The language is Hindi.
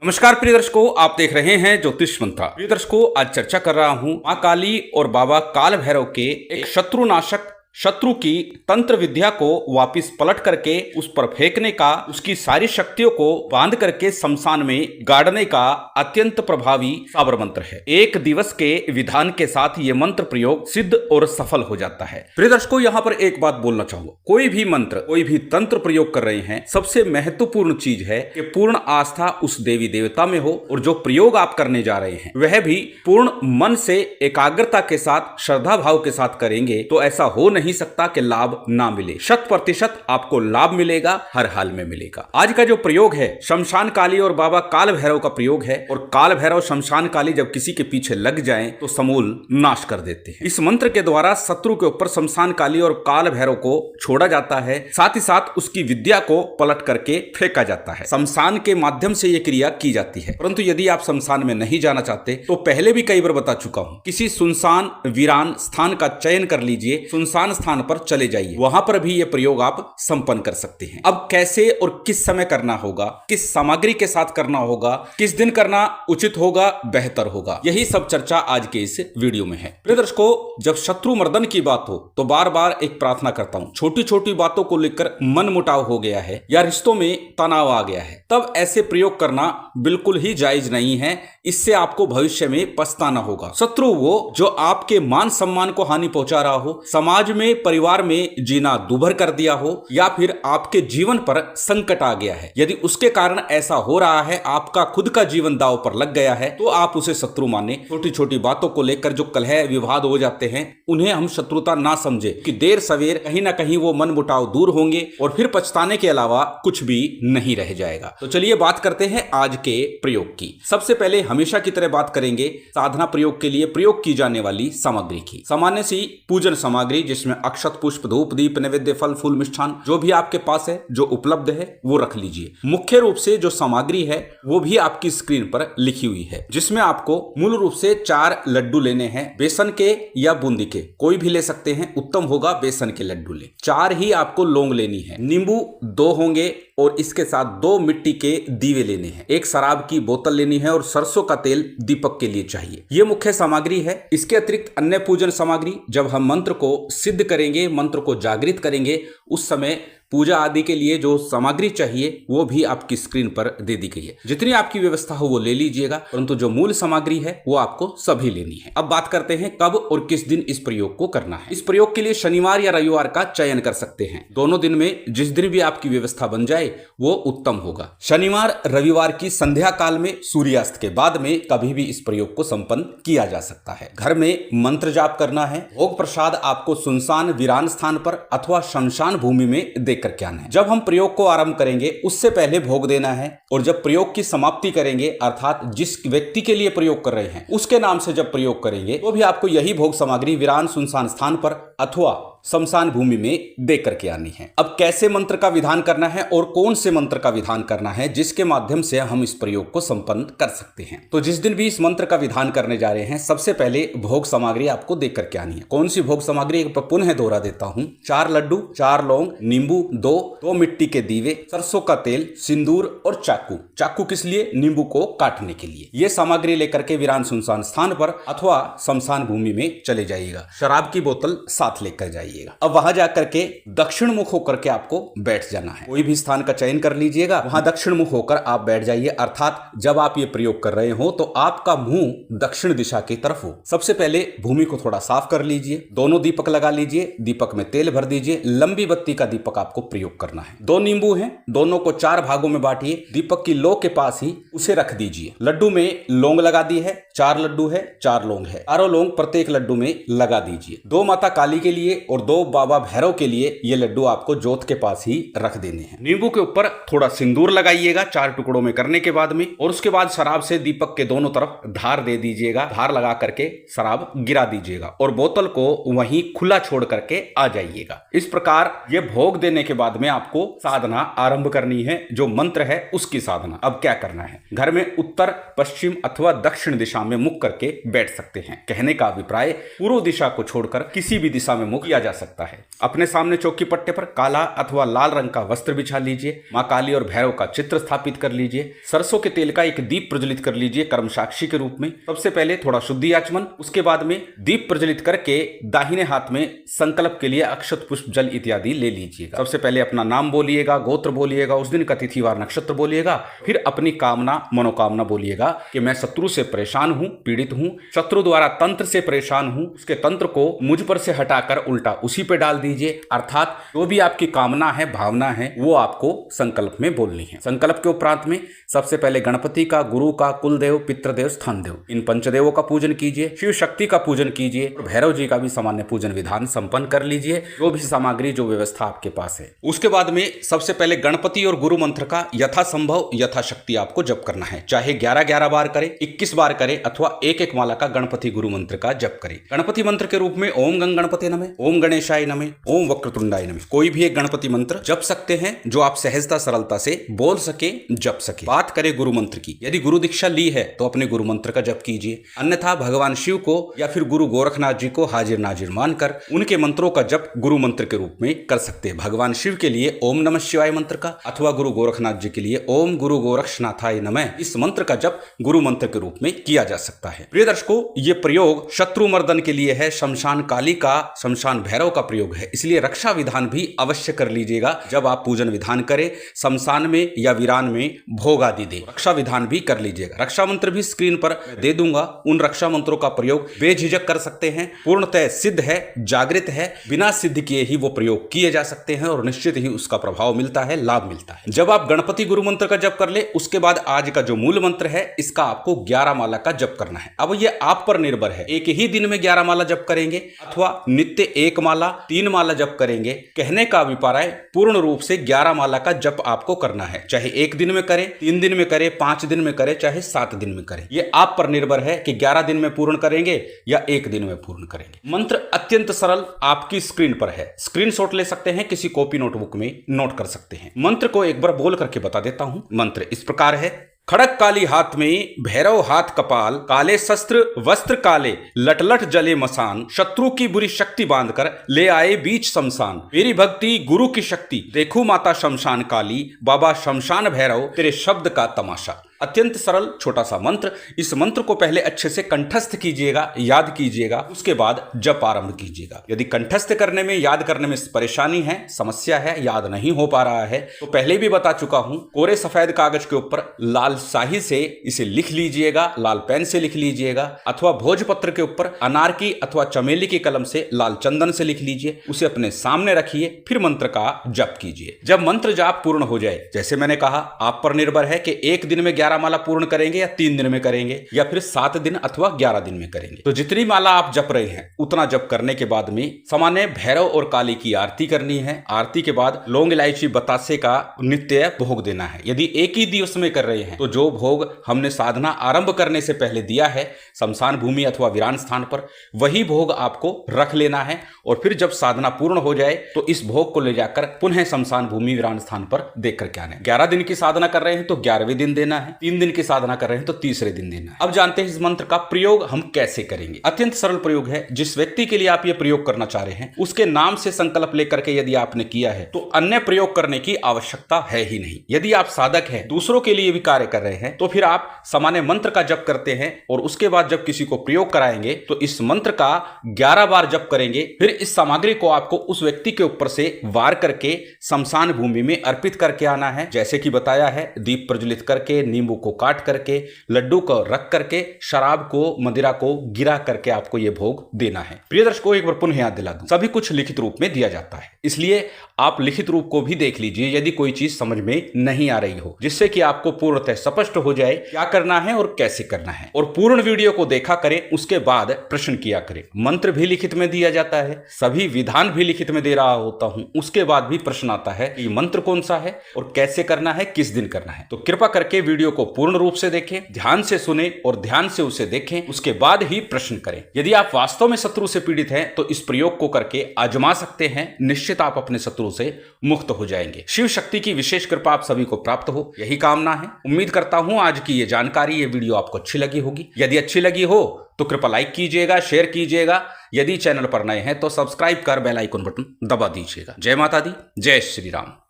नमस्कार प्रिय दर्शकों, आप देख रहे हैं ज्योतिष मंत्र। प्रिय दर्शकों, आज चर्चा कर रहा हूं मां काली और बाबा काल भैरव के एक शत्रुनाशक शत्रु की तंत्र विद्या को वापिस पलट करके उस पर फेंकने का, उसकी सारी शक्तियों को बांध करके शमशान में गाड़ने का अत्यंत प्रभावी साबर मंत्र है। एक दिवस के विधान के साथ ये मंत्र प्रयोग सिद्ध और सफल हो जाता है। प्रिय दर्शकों, यहाँ पर एक बात बोलना चाहूंगा, कोई भी मंत्र, कोई भी तंत्र प्रयोग कर रहे हैं, सबसे महत्वपूर्ण चीज है कि पूर्ण आस्था उस देवी देवता में हो और जो प्रयोग आप करने जा रहे हैं वह भी पूर्ण मन से एकाग्रता के साथ, श्रद्धा भाव के साथ करेंगे तो ऐसा हो नहीं सकता कि लाभ ना मिले। 100% आपको लाभ मिलेगा, हर हाल में मिलेगा। आज का जो प्रयोग है शमशान काली और बाबा काल भैरव का प्रयोग है, और काल भैरव शमशान काली जब किसी के पीछे लग जाएं तो समूल नाश कर देते हैं। इस मंत्र के द्वारा शत्रु के ऊपर शमशान काली और काल भैरव को छोड़ा जाता है, साथ ही साथ उसकी विद्या को पलट करके फेंका जाता है। शमशान के माध्यम से यह क्रिया की जाती है, परंतु यदि आप शमशान में नहीं जाना चाहते तो पहले भी कई बार बता चुका हूं, किसी सुनसान वीरान स्थान का चयन कर लीजिए, सुनसान स्थान पर चले जाइए, वहां पर भी यह प्रयोग आप संपन्न कर सकते हैं। अब कैसे और किस समय करना होगा, किस सामग्री के साथ करना होगा, किस दिन करना उचित होगा, बेहतर होगा, यही सब चर्चा आज के इस वीडियो में है। प्रिय दर्शकों, जब शत्रु मर्दन की बात हो तो बार बार एक प्रार्थना करता हूं, छोटी छोटी बातों को लेकर मन मुटाव हो गया है या रिश्तों में तनाव आ गया है, तब ऐसे प्रयोग करना बिल्कुल ही जायज नहीं है। इससे आपको भविष्य में पछताना होगा। शत्रु वो जो आपके मान सम्मान को हानि पहुंचा रहा हो, समाज में, परिवार में जीना दूभर कर दिया हो, या फिर आपके जीवन पर संकट आ गया है, यदि उसके कारण ऐसा हो रहा है, आपका खुद का जीवन दांव पर लग गया है, तो आप उसे शत्रु माने। छोटी छोटी बातों को लेकर जो कलह विवाद हो जाते हैं उन्हें हम शत्रुता ना समझे कि देर सवेर कहीं ना कहीं वो मन मुटाव दूर होंगे और फिर पछताने के अलावा कुछ भी नहीं रह जाएगा। तो चलिए बात करते हैं आज के प्रयोग की। सबसे पहले हमेशा की तरह बात करेंगे साधना प्रयोग के लिए प्रयोग की जाने वाली सामग्री की। सामान्य सी पूजन सामग्री जिसमें अक्षत, पुष्प, धूप, दीप, नैवेद्य, फल, फूल, मिष्ठान जो भी आपके पास है, जो उपलब्ध है, वो रख लीजिए। मुख्य रूप से जो सामग्री है वो भी आपकी स्क्रीन पर लिखी हुई है, जिसमें आपको मूल रूप से 4 लड्डू लेने हैं, बेसन के या बूंदी के, कोई भी ले सकते हैं, उत्तम होगा बेसन के लड्डू ले। 4 ही आपको लौंग लेनी है, नींबू 2 होंगे और इसके साथ 2 मिट्टी के दीवे लेने हैं, एक शराब की बोतल लेनी है और सरसों का तेल दीपक के लिए चाहिए। ये मुख्य सामग्री है। इसके अतिरिक्त अन्य पूजन सामग्री, जब हम मंत्र को सिद्ध करेंगे, मंत्र को जागृत करेंगे, उस समय पूजा आदि के लिए जो सामग्री चाहिए वो भी आपकी स्क्रीन पर दे दी गई है। जितनी आपकी व्यवस्था हो वो ले लीजिएगा, परंतु जो मूल सामग्री है वो आपको सभी लेनी है। अब बात करते हैं कब और किस दिन इस प्रयोग को करना है। इस प्रयोग के लिए शनिवार या रविवार का चयन कर सकते हैं। दोनों दिन में जिस दिन भी आपकी व्यवस्था बन जाए वो उत्तम होगा। शनिवार रविवार की संध्या काल में, सूर्यास्त के बाद में कभी भी इस प्रयोग को संपन्न किया जा सकता है। घर में मंत्र जाप करना है। भोग प्रसाद आपको सुनसान वीरान स्थान पर अथवा शमशान भूमि में देकर क्या है। जब हम प्रयोग को आरंभ करेंगे उससे पहले भोग देना है, और जब प्रयोग की समाप्ति करेंगे, अर्थात जिस व्यक्ति के लिए प्रयोग कर रहे हैं उसके नाम से जब प्रयोग करेंगे तो भी आपको यही भोग सामग्री वीरान सुनसान स्थान पर अथवा शमशान भूमि में दे करके आनी है। अब कैसे मंत्र का विधान करना है और कौन से मंत्र का विधान करना है जिसके माध्यम से हम इस प्रयोग को संपन्न कर सकते हैं। तो जिस दिन भी इस मंत्र का विधान करने जा रहे हैं, सबसे पहले भोग सामग्री आपको दे करके आनी है। कौन सी भोग सामग्री, एक पुनः दोहरा देता हूं, 4 लड्डू, 4 लौंग, नींबू 2 मिट्टी के दीवे, सरसों का तेल, सिंदूर और चाकू। चाकू किस लिए? नींबू को काटने के लिए। यह सामग्री लेकर के वीरान सुनसान स्थान पर अथवा शमशान भूमि में चले जाइएगा। शराब की बोतल साथ लेकर जाइए। अब वहां जाकर के दक्षिण मुख होकर के आपको बैठ जाना है। कोई भी स्थान का चयन कर लीजिएगा, वहां दक्षिण मुख होकर आप बैठ जाइए, अर्थात जब आप ये प्रयोग कर रहे हो तो आपका मुंह दक्षिण दिशा की तरफ हो। सबसे पहले भूमि को थोड़ा साफ कर लीजिए, दोनों दीपक लगा लीजिए, दीपक में तेल भर दीजिए, लंबी बत्ती का दीपक आपको प्रयोग करना है। 2 नींबू हैं, दोनों को 4 भागों में बांटिए, दीपक की लो के पास ही उसे रख दीजिए। लड्डू में लौंग लगा दी है, 4 लड्डू है, 4 लौंग है, 4 लौंग प्रत्येक लड्डू में लगा दीजिए। 2 माता काली के लिए और 2 बाबा भैरव के लिए ये लड्डू आपको जोत के पास ही रख देने हैं। नींबू के ऊपर थोड़ा सिंदूर लगाइएगा 4 टुकड़ों में करने के बाद में, और उसके बाद शराब से दीपक के दोनों तरफ धार दे दीजिएगा। धार लगा करके शराब गिरा दीजिएगा और बोतल को वहीं खुला छोड़ करके आ जाइएगा। इस प्रकार ये भोग देने के बाद में आपको साधना आरंभ करनी है, जो मंत्र है उसकी साधना। अब क्या करना है, घर में उत्तर, पश्चिम अथवा दक्षिण दिशा दिशा में मुख करके बैठ सकते हैं। कहने का अभिप्राय पूर्व दिशा को छोड़कर किसी भी दिशा में मुख किया जा सकता है। अपने सामने चौकी पट्टे पर काला अथवा लाल रंग का वस्त्र बिछा लीजिए। माँ काली और भैरव का चित्र स्थापित कर लीजिए। सरसों के तेल का एक दीप प्रज्वलित कर लीजिए कर्म साक्षी के रूप में। सबसे पहले थोड़ा शुद्धि आचमन, उसके बाद में दीप प्रज्वलित करके दाहिने हाथ में संकल्प के लिए अक्षत पुष्प जल इत्यादि ले लीजिएगा। सबसे पहले अपना नाम बोलिएगा, गोत्र बोलिएगा, उस दिन का तिथि वार नक्षत्र बोलिएगा, फिर अपनी कामना मनोकामना बोलिएगा कि मैं शत्रु से परेशान हूं, पीड़ित हूं, शत्रु द्वारा तंत्र से परेशान हूं, उसके तंत्र को मुझ पर से हटाकर उल्टा उसी पे डाल दीजिए। अर्थात जो भी आपकी कामना है, भावना है, वो आपको संकल्प में बोलनी है। संकल्प के उपरांत में सबसे पहले गणपति का, गुरु का, कुलदेव, पितृदेव, स्थान देव, इन पंचदेवों का पूजन कीजिए। शिव शक्ति का पूजन कीजिए और भैरव जी का भी सामान्य पूजन विधान संपन्न कर लीजिए, जो भी सामग्री जो व्यवस्था आपके पास है। उसके बाद में सबसे पहले गणपति और गुरु मंत्र का यथासंभव यथाशक्ति आपको जप करना है। चाहे 11-11 बार करें, 21 बार करें अथवा एक माला का गणपति गुरु मंत्र का जप करें। गणपति मंत्र के रूप में ओम गंग गणपति नमः, ओम गणेशाय नमः, ओम वक्रतुंडाय नमः, कोई भी एक गणपति मंत्र जप सकते हैं जो आप सहजता सरलता से बोल सके, जप सके। बात करें गुरु मंत्र की, यदि गुरु दीक्षा ली है तो अपने गुरु मंत्र का जप कीजिए, अन्यथा भगवान शिव को या फिर गुरु गोरखनाथ जी को हाजिर नाजिर मानकर उनके मंत्रों का जप गुरु मंत्र के रूप में कर सकते हैं। भगवान शिव के लिए ओम नमः शिवाय मंत्र का अथवा गुरु गोरखनाथ जी के लिए ओम गुरु गोरक्षनाथाय नमः, इस मंत्र का जप गुरु मंत्र के रूप में किया जा सकता है। प्रिय दर्शकों, ये प्रयोग शत्रु मर्दन के लिए है, शमशान काली का, शमशान भैरव का प्रयोग है, इसलिए रक्षा विधान भी अवश्य कर लीजिएगा। जब आप पूजन विधान करें, शमशान में या वीरान में भोग आदि दे, रक्षा विधान भी कर लीजिएगा। रक्षा मंत्र भी स्क्रीन पर दे दूंगा, उन रक्षा मंत्रों का प्रयोग बेझिझक कर सकते हैं, पूर्णतः सिद्ध है, जागृत है, बिना सिद्ध किए ही वो प्रयोग किए जा सकते हैं और निश्चित ही उसका प्रभाव मिलता है, लाभ मिलता है। जब आप गणपति गुरु मंत्र का जप कर ले, उसके बाद आज का जो मूल मंत्र है इसका आपको 11 माला का जप करना है। अब ये आप पर निर्भर है, एक ही दिन में 11 माला जप करेंगे अथवा नित्य 1 माला 3 माला जप करेंगे। कहने का अभिप्राय पूर्ण रूप से 11 माला का जप आपको करना है, चाहे 1 दिन में करें, 3 दिन में करें, 5 दिन में करें, चाहे 7 दिन में करें। ये आप पर निर्भर है कि 11 दिन में पूर्ण करेंगे या 1 दिन में पूर्ण करेंगे। मंत्र अत्यंत सरल आपकी स्क्रीन पर है, स्क्रीनशॉट ले सकते हैं, किसी कॉपी नोटबुक में नोट कर सकते हैं। मंत्र को एक बार बोल करके बता देता हूं। मंत्र इस प्रकार है। खड़क काली हाथ में, भैरव हाथ कपाल, काले शस्त्र वस्त्र काले, लटलट जले मसान, शत्रु की बुरी शक्ति बांधकर ले आए बीच शमशान। मेरी भक्ति गुरु की शक्ति, देखो माता शमशान काली, बाबा शमशान भैरव, तेरे शब्द का तमाशा। अत्यंत सरल छोटा सा मंत्र। इस मंत्र को पहले अच्छे से कंठस्थ कीजिएगा, याद कीजिएगा, उसके बाद जप आरंभ कीजिएगा। यदि कंठस्थ करने में, याद करने में परेशानी है, समस्या है, याद नहीं हो पा रहा है, तो पहले भी बता चुका हूं, कोरे सफेद कागज के ऊपर लाल स्याही से इसे लिख लीजिएगा, लाल पेन से लिख लीजिएगा, अथवा भोजपत्र के ऊपर अनार की अथवा चमेली की कलम से लाल चंदन से लिख लीजिए, उसे अपने सामने रखिए, फिर मंत्र का जप कीजिए। जब मंत्र जाप पूर्ण हो जाए, जैसे मैंने कहा आप पर निर्भर है कि 1 दिन में 11 माला पूर्ण करेंगे या 3 दिन में करेंगे या फिर 7 दिन अथवा 11 दिन में करेंगे। तो जितनी माला आप जप रहे हैं उतना जप करने के बाद में सामान्य भैरव और काली की आरती करनी है। आरती के बाद लौंग इलायची बतासे का नित्य भोग देना है। यदि एक ही दिवस में कर रहे हैं तो जो भोग हमने साधना आरंभ करने से पहले दिया है शमशान भूमि अथवा वीरान स्थान पर, वही भोग आपको रख लेना है और फिर जब साधना पूर्ण हो जाए तो इस भोग को ले जाकर पुनः शमशान भूमि वीरान स्थान पर देकर के आना है। 11 दिन की साधना कर रहे हैं तो 11वें दिन देना है, 3 दिन की साधना कर रहे हैं तो तीसरे दिन देना है। अब जानते हैं इस मंत्र का प्रयोग हम कैसे करेंगे। अत्यंत सरल प्रयोग है। जिस व्यक्ति के लिए आप ये प्रयोग करना चाह रहे हैं उसके नाम से संकल्प लेकर के यदि आपने किया है तो अन्य प्रयोग करने की आवश्यकता है ही नहीं। यदि आप साधक हैं, दूसरों के लिए भी कार्य कर रहे हैं, तो फिर आप सामान्य मंत्र का जप करते हैं और उसके बाद जब किसी को प्रयोग कराएंगे तो इस मंत्र का 11 बार जप करेंगे। फिर इस सामग्री को आपको उस व्यक्ति के ऊपर से वार करके शमशान भूमि में अर्पित करके आना है। जैसे कि बताया है, दीप प्रज्वलित करके, नींबू को काट करके, लड्डू को रख करके, शराब को, मदिरा को गिरा करके आपको यह भोग देना है। प्रिय दर्शकों, एक बार पुनः याद दिला दूं, सभी कुछ लिखित रूप में दिया जाता है, इसलिए आप लिखित रूप को भी देख लीजिए यदि कोई चीज समझ में नहीं आ रही हो, जिससे कि आपको पूर्णतः स्पष्ट हो जाए क्या करना है और कैसे करना है। और पूर्ण वीडियो को देखा करें, उसके बाद प्रश्न किया करें। मंत्र भी लिखित में दिया जाता है, सभी विधान भी लिखित में दे रहा होता हूं, उसके बाद भी प्रश्न आता है कि मंत्र कौन सा है और कैसे करना है, किस दिन करना है। तो कृपा करके वीडियो को पूर्ण रूप से देखें, ध्यान से सुने और ध्यान से उसे देखें, उसके बाद ही प्रश्न करें। यदि आप वास्तव में शत्रु से पीड़ित हैं तो इस प्रयोग को करके आजमा सकते हैं, निश्चित आप अपने शत्रु से मुक्त हो जाएंगे। शिव शक्ति की विशेष कृपा आप सभी को प्राप्त हो, यही कामना है। उम्मीद करता हूं आज की ये जानकारी, ये वीडियो आपको अच्छी लगी होगी। यदि अच्छी लगी हो तो कृपया लाइक कीजिएगा, शेयर कीजिएगा। यदि चैनल पर नए हैं तो सब्सक्राइब कर बेल आइकन बटन दबा दीजिएगा। जय माता दी, जय श्री राम।